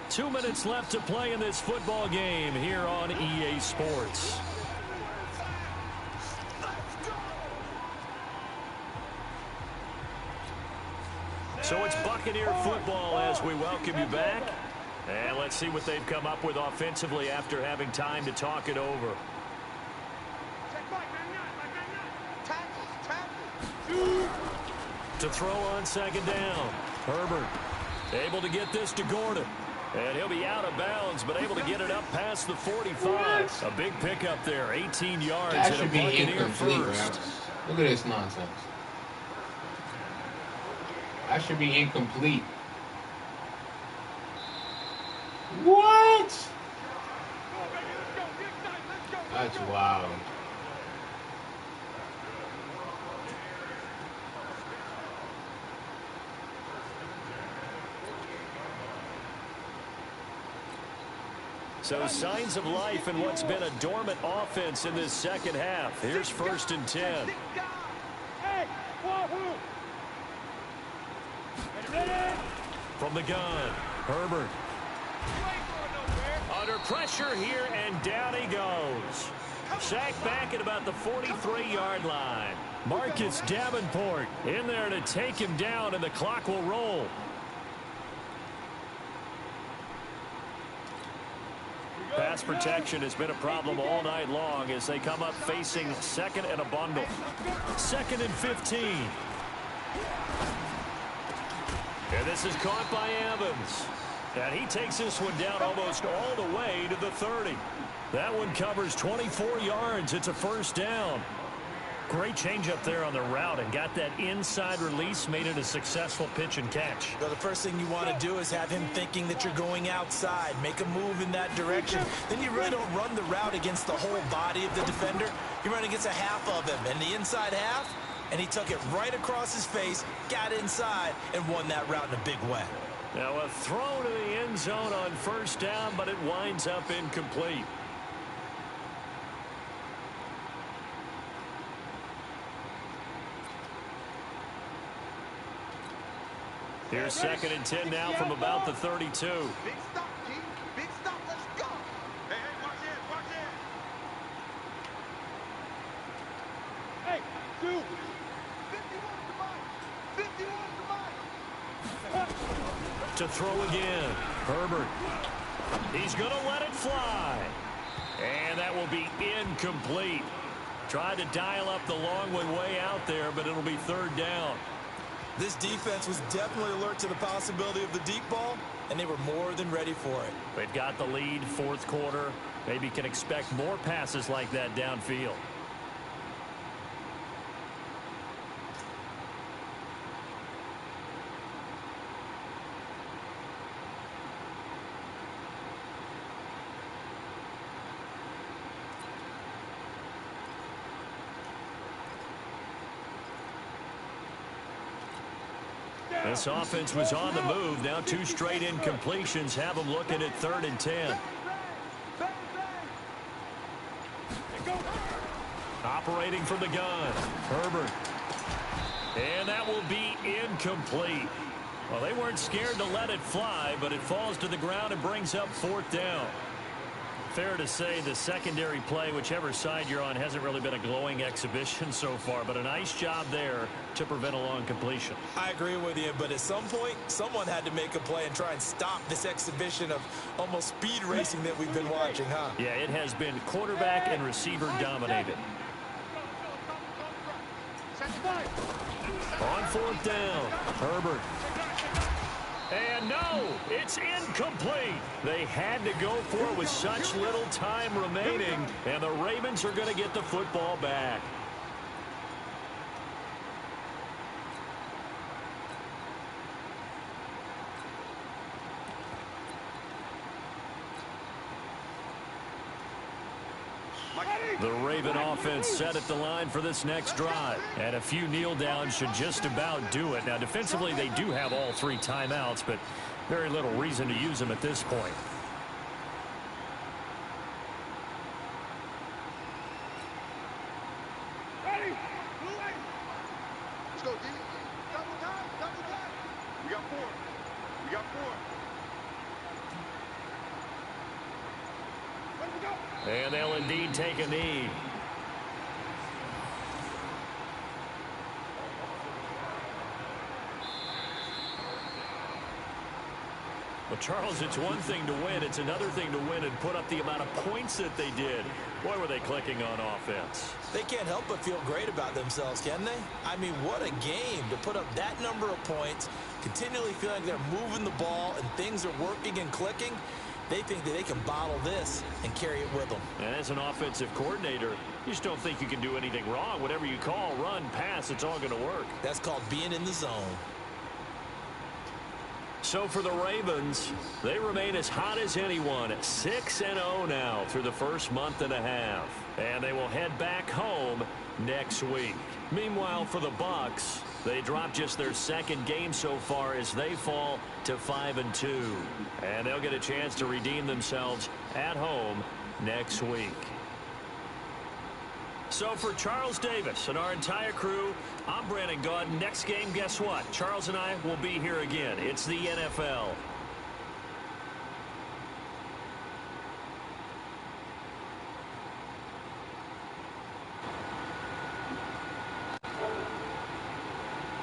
Two minutes left to play in this football game here on EA Sports. So it's Buccaneer football as we welcome you back. And let's see what they've come up with offensively after having time to talk it over. To throw on 2nd down. Herbert able to get this to Gordon. And he'll be out of bounds, but able to get it up past the 45. A big pickup there, 18 yards. That and should a be Buccaneer incomplete, first. Look at this nonsense. That should be incomplete. What? That's wild. So signs of life in what's been a dormant offense in this second half. Here's 1st and 10. From the gun, Herbert. Under pressure here, and down he goes. Sacked back at about the 43-yard line. Marcus Davenport in there to take him down, and the clock will roll. Pass protection has been a problem all night long as they come up facing 2nd and a bundle. 2nd and 15. And this is caught by Evans. And he takes this one down almost all the way to the 30. That one covers 24 yards. It's a 1st down. Great change up there on the route and got that inside release, made it a successful pitch and catch. Well, the first thing you want to do is have him thinking that you're going outside, make a move in that direction. Then you really don't run the route against the whole body of the defender. You run against a half of him, and the inside half, and he took it right across his face, got inside, and won that route in a big way. Now a throw to the end zone on 1st down, but it winds up incomplete. Here's 2nd and 10 now from about the 32. Big stop, G. Big stop. Let's go. Hey, 52. 51 to mine. To throw again. Herbert. He's going to let it fly. And that will be incomplete. Tried to dial up the long one way out there, but it'll be third down. This defense was definitely alert to the possibility of the deep ball, and they were more than ready for it. They've got the lead, fourth quarter. Maybe can expect more passes like that downfield. This offense was on the move. Now 2 straight incompletions have them looking at 3rd and 10. Operating from the gun. Herbert. And that will be incomplete. Well, they weren't scared to let it fly, but it falls to the ground and brings up 4th down. Fair to say the secondary play, whichever side you're on, hasn't really been a glowing exhibition so far, but a nice job there to prevent a long completion. I agree with you, but at some point, someone had to make a play and try and stop this exhibition of almost speed racing that we've been watching, huh? Yeah, it has been quarterback and receiver dominated. On 4th down, Herbert. And no, it's incomplete. They had to go for it with such little time remaining, and the Ravens are going to get the football back. The Raven offense set at the line for this next drive. And a few kneel downs should just about do it. Now, defensively, they do have all 3 timeouts, but very little reason to use them at this point. Ready? Let's go, D. Double time, double time. We got 4. We got 4. Let me go. And they'll indeed take a knee. Well, Charles, it's one thing to win. It's another thing to win and put up the amount of points that they did. Boy, were they clicking on offense. They can't help but feel great about themselves, can they? I mean, what a game to put up that number of points, continually feeling like they're moving the ball and things are working and clicking. They think that they can bottle this and carry it with them. And as an offensive coordinator, you just don't think you can do anything wrong. Whatever you call, run, pass, it's all going to work. That's called being in the zone. So for the Ravens, they remain as hot as anyone at 6-0 now through the first month and a half. And they will head back home next week. Meanwhile, for the Bucs, they dropped just their 2nd game so far as they fall to 5-2. And they'll get a chance to redeem themselves at home next week. So for Charles Davis and our entire crew, I'm Brandon Gaudin. Next game, guess what? Charles and I will be here again. It's the NFL.